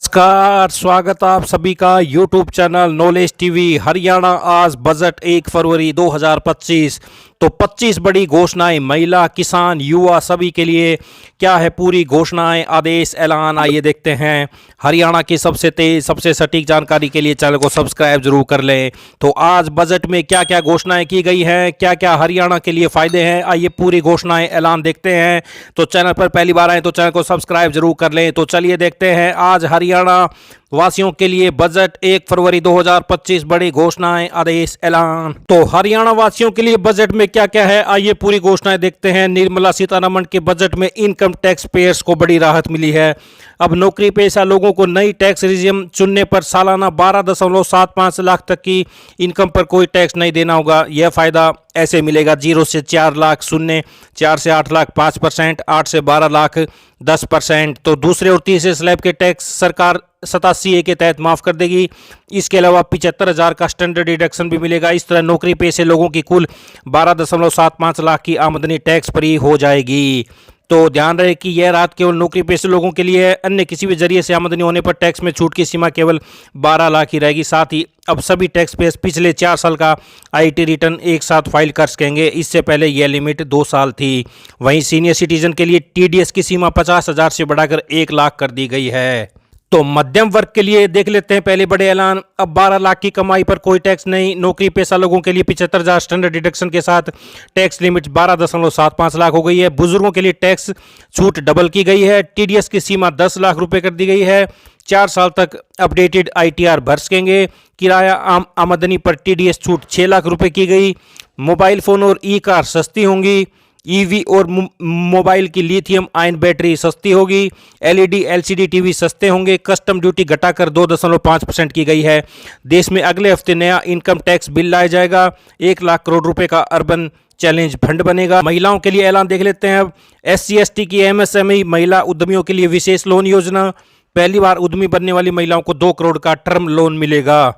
नमस्कार, स्वागत आप सभी का YouTube channel knowledge TV. Haryana आज बजट 1 फरवरी 2025। तो 25 बड़ी घोषणाएं महिला, किसान, युवा सभी के लिए। क्या है पूरी घोषणाएं, आदेश, ऐलान, आइए देखते हैं। हरियाणा की सबसे तेज, सबसे सटीक जानकारी के लिए चैनल को सब्सक्राइब जरूर कर लें। तो आज बजट में क्या क्या घोषणाएं की गई हैं, क्या क्या हरियाणा के लिए फायदे हैं, आइए पूरी घोषणाएं, ऐलान देखते हैं। तो चैनल पर पहली बार आए तो चैनल को सब्सक्राइब जरूर कर लें। तो चलिए देखते हैं आज हरियाणा वासियों के लिए बजट 1 फरवरी 2025 बड़ी घोषणाएं, आदेश, ऐलान। तो हरियाणा वासियों के लिए बजट में क्या क्या है, आइए पूरी घोषणाएं देखते हैं। निर्मला सीतारमण के बजट में इनकम टैक्स पेयर्स को बड़ी राहत मिली है। अब नौकरी पेशा लोगों को नई टैक्स रिजिम चुनने पर सालाना 12.75 लाख तक की इनकम पर कोई टैक्स नहीं देना होगा। यह फायदा ऐसे मिलेगा 0 से 4 लाख 0, 4 से 8 लाख 5%, 8 से 12 लाख 10%। तो दूसरे और तीसरे स्लैब के टैक्स सरकार 87A के तहत माफ कर देगी। इसके अलावा 75,000 का स्टैंडर्ड डिडक्शन भी मिलेगा। इस तरह नौकरी पेशे लोगों की कुल 12.75 लाख की आमदनी टैक्स फ्री हो जाएगी। तो ध्यान रहे कि यह राहत केवल नौकरी पेशे लोगों के लिए है। अन्य किसी भी जरिए से आमदनी होने पर टैक्स में छूट की सीमा केवल 12 लाख ही रहेगी। साथ ही अब सभी टैक्स पेयर्स पिछले 4 साल का आईटी रिटर्न एक साथ फाइल कर सकेंगे। इससे पहले यह लिमिट 2 साल थी। वहीं सीनियर सिटीजन के लिए टीडीएस की सीमा 50,000 से बढ़ाकर 1 लाख कर दी गई है। तो मध्यम वर्ग के लिए देख लेते हैं पहले बड़े ऐलान। अब 12 लाख की कमाई पर कोई टैक्स नहीं। नौकरी पेशा लोगों के लिए 75,000 स्टैंडर्ड डिडक्शन के साथ टैक्स लिमिट 12.75 लाख हो गई है। बुजुर्गों के लिए टैक्स छूट डबल की गई है। टीडीएस की सीमा 10 लाख रुपए कर दी गई है। 4 साल तक अपडेटेड आईटीआर भर सकेंगे। किराया आमदनी पर टीडीएस छूट 6 लाख रुपए की गई। मोबाइल फोन और ई कार सस्ती होंगी। ईवी और मोबाइल की लिथियम आयन बैटरी सस्ती होगी। एलईडी एलसीडी टीवी सस्ते होंगे। कस्टम ड्यूटी घटाकर 2.5% की गई है। देश में अगले हफ्ते नया इनकम टैक्स बिल लाया जाएगा। 1 लाख करोड़ रुपए का अर्बन चैलेंज फंड बनेगा। महिलाओं के लिए ऐलान देख लेते हैं। अब SC/ST की MSME महिला उद्यमियों के लिए विशेष लोन योजना। पहली बार उद्यमी बनने वाली महिलाओं को 2 करोड़ का टर्म लोन मिलेगा।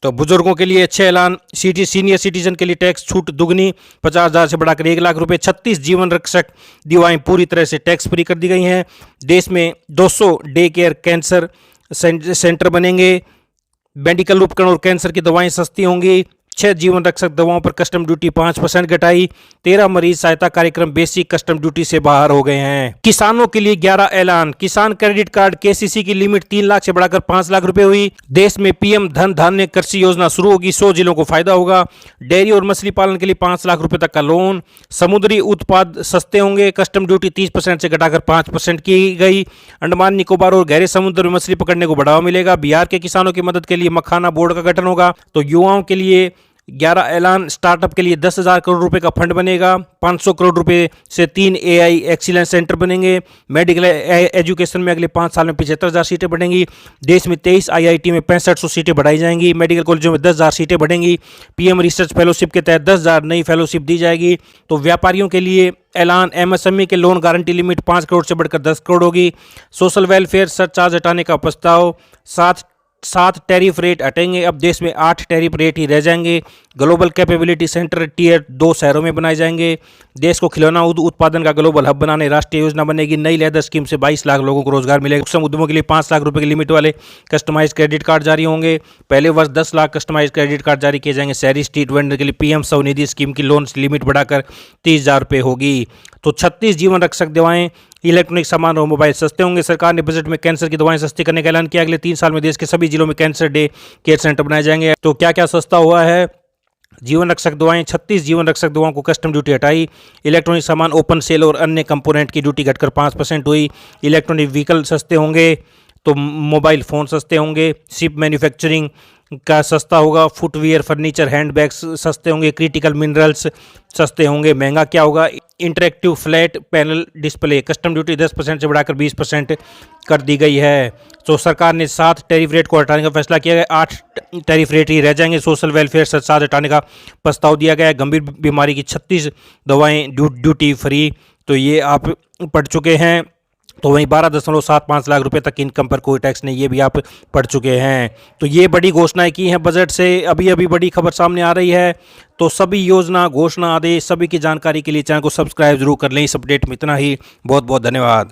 तो बुजुर्गों के लिए अच्छे ऐलान। सीनियर सिटीजन के लिए टैक्स छूट दुगनी 50,000 से बढ़ाकर 1 लाख रुपए। 36 जीवन रक्षक दवाएं पूरी तरह से टैक्स फ्री कर दी गई हैं। देश में 200 डे केयर कैंसर सेंटर बनेंगे। मेडिकल उपकरण और कैंसर की दवाएं सस्ती होंगी। 6 जीवन रक्षक दवाओं पर कस्टम ड्यूटी 5% घटाई। 13 मरीज सहायता कार्यक्रम बेसिक कस्टम ड्यूटी से बाहर हो गए हैं। किसानों के लिए 11 ऐलान। किसान क्रेडिट कार्ड KCC की लिमिट 3 लाख से बढ़ाकर 5 लाख रुपए हुई। देश में PM धन धान्य कृषि योजना शुरू होगी। 100 जिलों को फायदा होगा। डेयरी और मछली पालन के लिए 5 लाख रुपए तक का लोन। समुद्री उत्पाद सस्ते होंगे। कस्टम ड्यूटी 30% से घटाकर 5% की गई। अंडमान निकोबार और गहरे समुद्र में मछली पकड़ने को बढ़ावा मिलेगा। बिहार के किसानों की मदद के लिए मखाना बोर्ड का गठन होगा। तो युवाओं के लिए 11 ऐलान। स्टार्टअप के लिए 10,000 करोड़ रुपए का फंड बनेगा। 500 करोड़ रुपए से 3 AI एक्सीलेंस सेंटर बनेंगे। मेडिकल एजुकेशन में अगले 5 साल में 75,000 सीटें बढ़ेंगी। देश में 23 IIT में 6500 सीटें बढ़ाई जाएंगी। मेडिकल कॉलेजों में 10,000 सीटें बढ़ेंगी। PM रिसर्च फेलोशिप के तहत 10,000 नई फेलोशिप दी जाएगी। तो व्यापारियों के लिए ऐलान। MSME के लोन गारंटी लिमिट 5 करोड़ से बढ़कर 10 करोड़ होगी। सोशल वेलफेयर सरचार्ज हटाने का प्रस्ताव। 7 टैरिफ रेट हटेंगे। अब देश में 8 टैरिफ रेट ही रह जाएंगे। ग्लोबल कैपेबिलिटी सेंटर Tier 2 शहरों में बनाए जाएंगे। देश को खिलौना उत्पादन का ग्लोबल हब बनाने राष्ट्रीय योजना बनेगी। नई लेदर स्कीम से 22 लाख लोगों को रोजगार मिलेगा। सूक्ष्म उद्यमों के लिए 5 लाख रुपए की लिमिट वाले कस्टमाइज क्रेडिट कार्ड जारी होंगे। पहले वर्ष 10 लाख कस्टमाइज क्रेडिट कार्ड जारी किए जाएंगे। शहरी स्ट्रीट वेंडर के लिए PM स्वनिधि स्कीम की लोन लिमिट बढ़ाकर 30,000 रुपये होगी। तो 36 जीवन रक्षक दवाएं, इलेक्ट्रॉनिक सामान और मोबाइल सस्ते होंगे। सरकार ने बजट में कैंसर की दवाएं सस्ती करने का ऐलान किया। अगले 3 साल में देश के सभी जिलों में कैंसर डे केयर सेंटर बनाए जाएंगे। तो क्या क्या सस्ता हुआ है? जीवन रक्षक दवाएं, 36 जीवन रक्षक दवाओं को कस्टम ड्यूटी हटाई। इलेक्ट्रॉनिक सामान, ओपन सेल और अन्य कंपोनेंट की ड्यूटी घटकर 5% हुई। इलेक्ट्रॉनिक व्हीकल सस्ते होंगे। तो मोबाइल फ़ोन सस्ते होंगे। शिप मैन्युफैक्चरिंग का सस्ता होगा। फुटवियर, फर्नीचर, हैंडबैग्स सस्ते होंगे। क्रिटिकल मिनरल्स सस्ते होंगे। महंगा क्या होगा? Interactive flat panel display custom duty 10% से बढ़ाकर 20% कर दी गई है। तो सरकार ने 7 टैरिफ रेट को हटाने का फैसला किया गया। 8 टैरिफ रेट ही रह जाएंगे। सोशल वेलफेयर सरचार्ज हटाने का प्रस्ताव दिया गया है। गंभीर बीमारी की 36 दवाएं ड्यूटी फ्री। तो ये आप पढ़ चुके हैं। तो वहीं 12.75 लाख रुपए तक इनकम पर कोई टैक्स नहीं, ये भी आप पढ़ चुके हैं। तो ये बड़ी घोषणाएं की हैं बजट से। अभी अभी बड़ी खबर सामने आ रही है। तो सभी योजना, घोषणा, आदेश सभी की जानकारी के लिए चैनल को सब्सक्राइब जरूर कर लें। इस अपडेट में इतना ही। बहुत बहुत धन्यवाद।